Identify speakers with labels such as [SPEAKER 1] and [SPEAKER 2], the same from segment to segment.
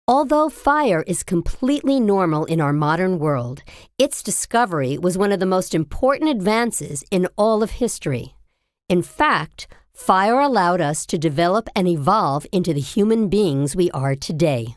[SPEAKER 1] Although fire is completely normal in our modern world, its discovery was one of the most important advances in all of history. In fact, fire allowed us to develop and evolve into the human beings we are today.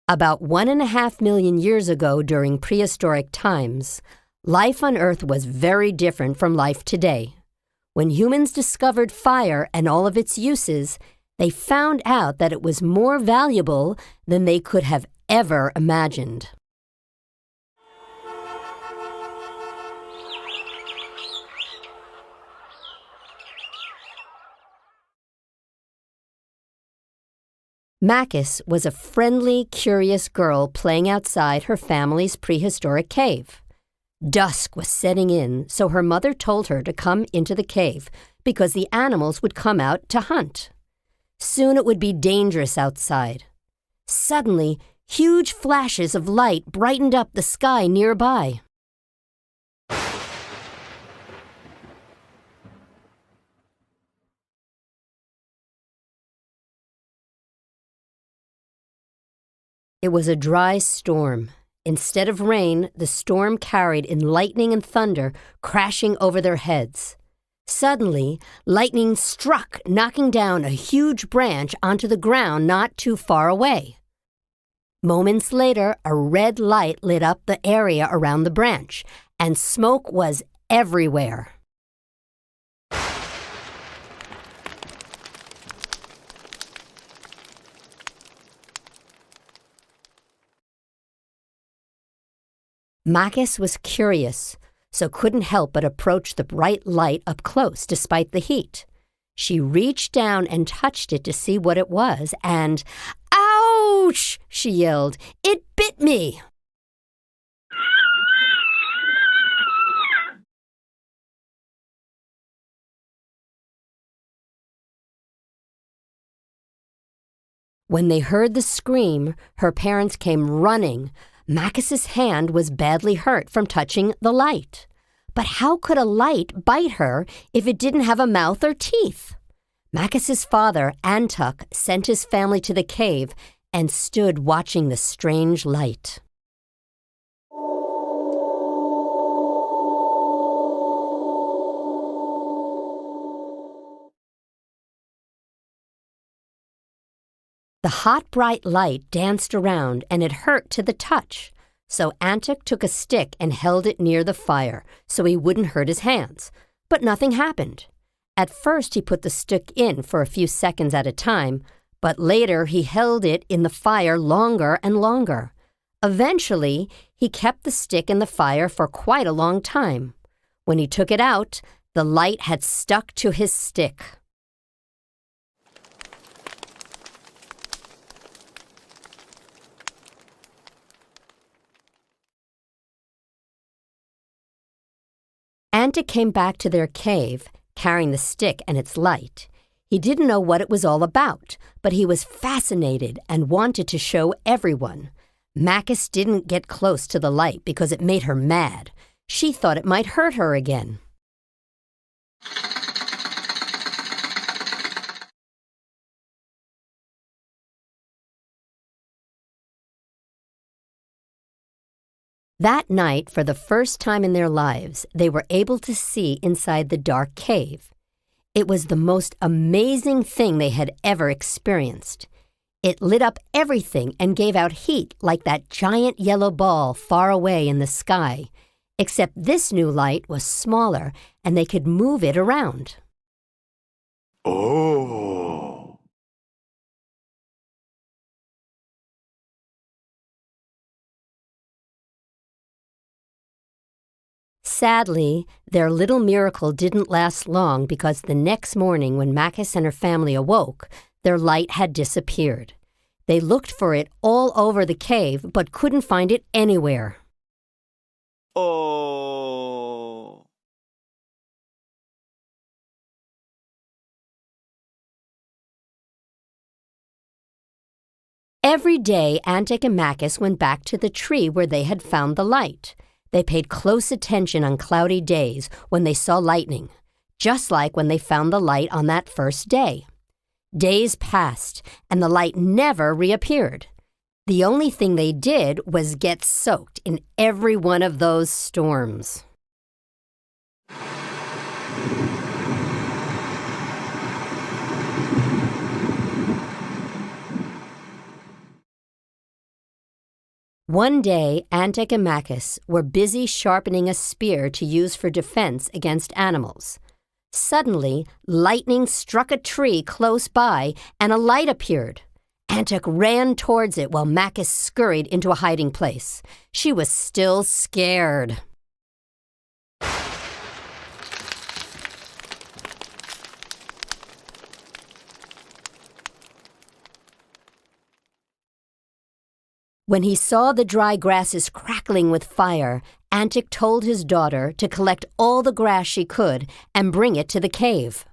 [SPEAKER 1] About 1.5 million years ago during prehistoric times, life on Earth was very different from life today. When humans discovered fire and all of its uses, they found out that it was more valuable than they could have ever imagined. Makis was a friendly, curious girl playing outside her family's prehistoric cave. Dusk was setting in, so her mother told her to come into the cave because the animals would come out to hunt. Soon it would be dangerous outside. Suddenly, huge flashes of light brightened up the sky nearby. It was a dry storm. Instead of rain, the storm carried in lightning and thunder crashing over their heads. Suddenly, lightning struck, knocking down a huge branch onto the ground not too far away. Moments later, a red light lit up the area around the branch, and smoke was everywhere. Makis was curious, so couldn't help but approach the bright light up close despite the heat. She reached down and touched it to see what it was, and, "Ouch!" she yelled. "It bit me!" When they heard the scream, her parents came running. Makis's hand was badly hurt from touching the light. But how could a light bite her if it didn't have a mouth or teeth? Makis's father, Antuk, sent his family to the cave and stood watching the strange light. The hot, bright light danced around, and it hurt to the touch. So Antuk took a stick and held it near the fire so he wouldn't hurt his hands. But nothing happened. At first he put the stick in for a few seconds at a time, but later he held it in the fire longer and longer. Eventually, he kept the stick in the fire for quite a long time. When he took it out, the light had stuck to his stick. Antuk came back to their cave, carrying the stick and its light. He didn't know what it was all about, but he was fascinated and wanted to show everyone. Makis didn't get close to the light because it made her mad. She thought it might hurt her again. That night, for the first time in their lives, they were able to see inside the dark cave. It was the most amazing thing they had ever experienced. It lit up everything and gave out heat like that giant yellow ball far away in the sky, except this new light was smaller and they could move it around.
[SPEAKER 2] Oh!
[SPEAKER 1] Sadly, their little miracle didn't last long because the next morning when Makis and her family awoke, their light had disappeared. They looked for it all over the cave but couldn't find it anywhere.
[SPEAKER 2] Oh!
[SPEAKER 1] Every day, Antuk and Makis went back to the tree where they had found the light. They paid close attention on cloudy days when they saw lightning, just like when they found the light on that first day. Days passed, and the light never reappeared. The only thing they did was get soaked in every one of those storms. One day, Antic and Macus were busy sharpening a spear to use for defense against animals. Suddenly, lightning struck a tree close by, and a light appeared. Antic ran towards it while Macus scurried into a hiding place. She was still scared. When he saw the dry grasses crackling with fire, Antic told his daughter to collect all the grass she could and bring it to the cave.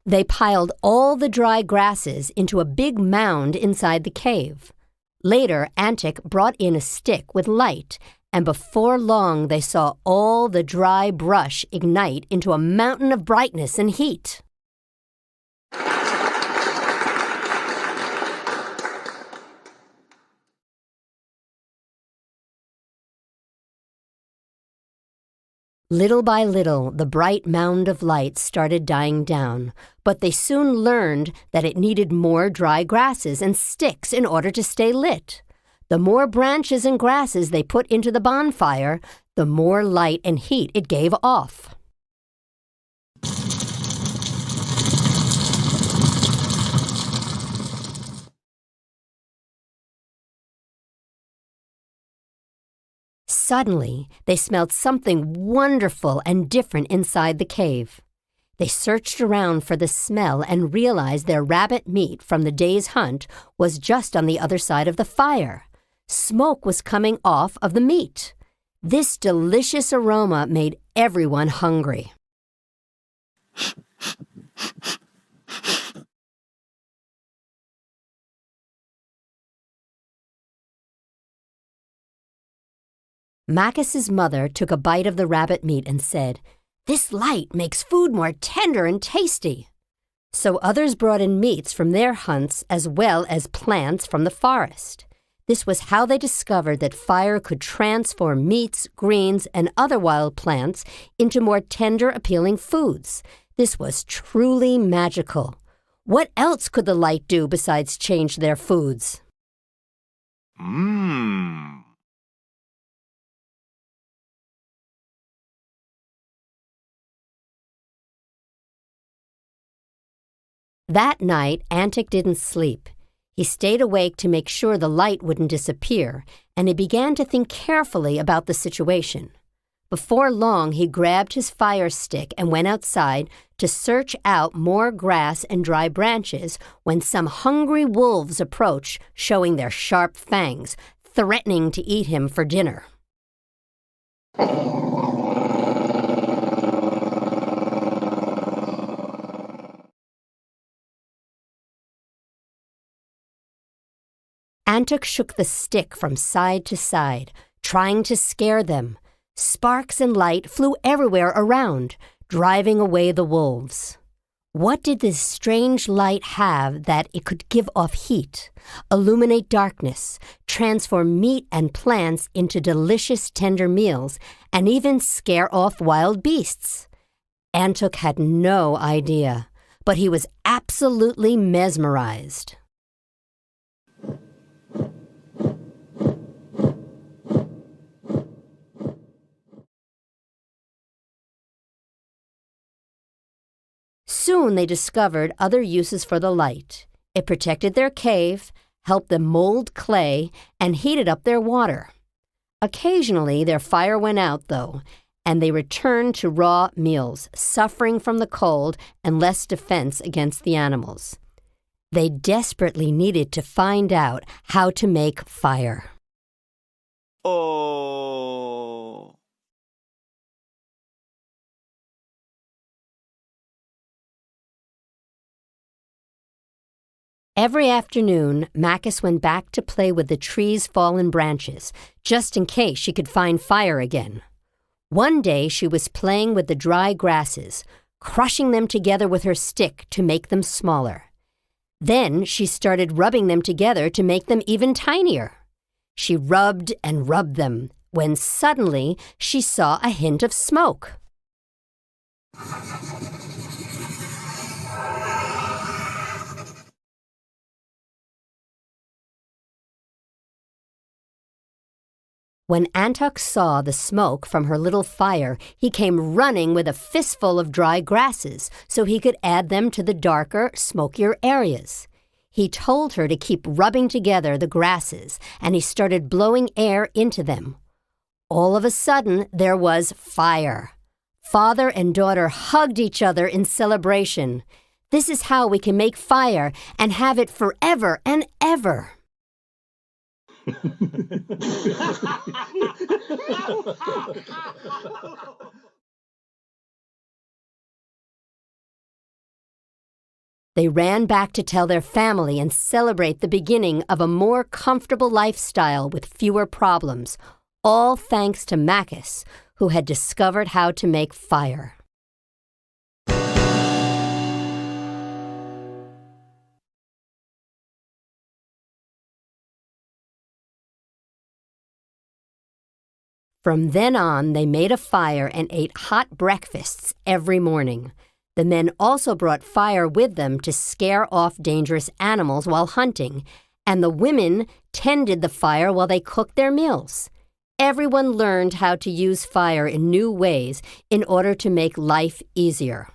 [SPEAKER 1] They piled all the dry grasses into a big mound inside the cave. Later, Antic brought in a stick with light, and before long they saw all the dry brush ignite into a mountain of brightness and heat. Little by little, the bright mound of light started dying down, but they soon learned that it needed more dry grasses and sticks in order to stay lit. The more branches and grasses they put into the bonfire, the more light and heat it gave off. Suddenly, they smelled something wonderful and different inside the cave. They searched around for the smell and realized their rabbit meat from the day's hunt was just on the other side of the fire. Smoke was coming off of the meat. This delicious aroma made everyone hungry. Macus's mother took a bite of the rabbit meat and said, "This light makes food more tender and tasty." So others brought in meats from their hunts as well as plants from the forest. This was how they discovered that fire could transform meats, greens, and other wild plants into more tender, appealing foods. This was truly magical. What else could the light do besides change their foods? That night, Antic didn't sleep. He stayed awake to make sure the light wouldn't disappear, and he began to think carefully about the situation. Before long, he grabbed his fire stick and went outside to search out more grass and dry branches when some hungry wolves approached, showing their sharp fangs, threatening to eat him for dinner. Antic shook the stick from side to side, trying to scare them. Sparks and light flew everywhere around, driving away the wolves. What did this strange light have that it could give off heat, illuminate darkness, transform meat and plants into delicious tender meals, and even scare off wild beasts? Antic had no idea, but he was absolutely mesmerized. Soon they discovered other uses for the light. It protected their cave, helped them mold clay, and heated up their water. Occasionally their fire went out, though, and they returned to raw meals, suffering from the cold and less defense against the animals. They desperately needed to find out how to make fire.
[SPEAKER 2] Oh.
[SPEAKER 1] Every afternoon, Macus went back to play with the tree's fallen branches, just in case she could find fire again. One day she was playing with the dry grasses, crushing them together with her stick to make them smaller. Then she started rubbing them together to make them even tinier. She rubbed and rubbed them, when suddenly she saw a hint of smoke. When Antuk saw the smoke from her little fire, he came running with a fistful of dry grasses so he could add them to the darker, smokier areas. He told her to keep rubbing together the grasses, and he started blowing air into them. All of a sudden, there was fire. Father and daughter hugged each other in celebration. This is how we can make fire and have it forever and ever. They ran back to tell their family and celebrate the beginning of a more comfortable lifestyle with fewer problems, all thanks to Macus, who had discovered how to make fire. From then on, they made a fire and ate hot breakfasts every morning. The men also brought fire with them to scare off dangerous animals while hunting, and the women tended the fire while they cooked their meals. Everyone learned how to use fire in new ways in order to make life easier.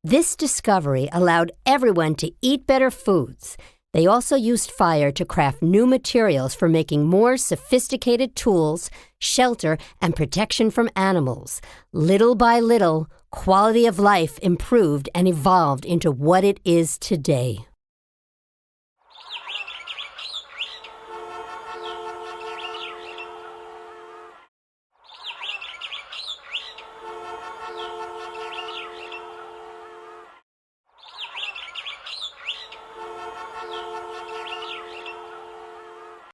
[SPEAKER 1] This discovery allowed everyone to eat better foods. They also used fire to craft new materials for making more sophisticated tools, shelter, and protection from animals. Little by little, quality of life improved and evolved into what it is today.